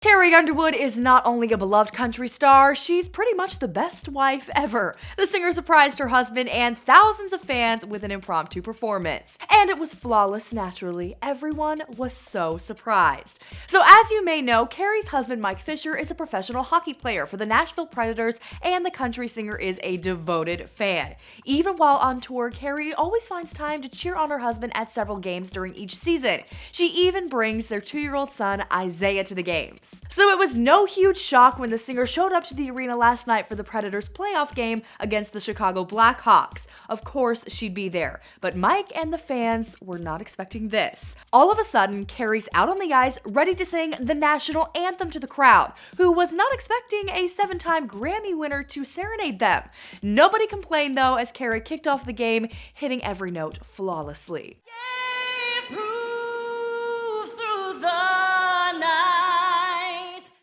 Carrie Underwood is not only a beloved country star, she's pretty much the best wife ever. The singer surprised her husband and thousands of fans with an impromptu performance. And it was flawless naturally. Everyone was so surprised. So as you may know, Carrie's husband Mike Fisher is a professional hockey player for the Nashville Predators, and the country singer is a devoted fan. Even while on tour, Carrie always finds time to cheer on her husband at several games during each season. She even brings their 2-year-old son Isaiah to the games. So it was no huge shock when the singer showed up to the arena last night for the Predators playoff game against the Chicago Blackhawks. Of course, she'd be there, but Mike and the fans were not expecting this. All of a sudden, Carrie's out on the ice, ready to sing the National Anthem to the crowd, who was not expecting a 7-time Grammy winner to serenade them. Nobody complained though, as Carrie kicked off the game, hitting every note flawlessly.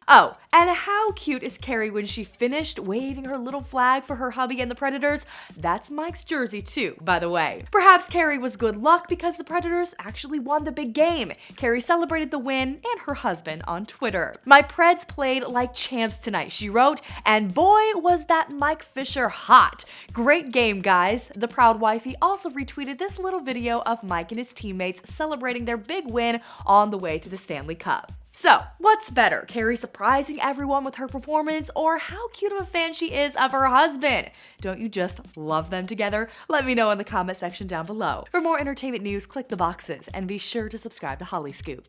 Oh, and how cute is Carrie when she finished waving her little flag for her hubby and the Predators? That's Mike's jersey too, by the way. Perhaps Carrie was good luck because the Predators actually won the big game. Carrie celebrated the win and her husband on Twitter. "My Preds played like champs tonight," she wrote, "and boy was that Mike Fisher hot. Great game, guys." The proud wifey also retweeted this little video of Mike and his teammates celebrating their big win on the way to the Stanley Cup. So, what's better, Carrie surprising everyone with her performance, or how cute of a fan she is of her husband? Don't you just love them together? Let me know in the comment section down below. For more entertainment news, click the boxes and be sure to subscribe to Hollyscoop.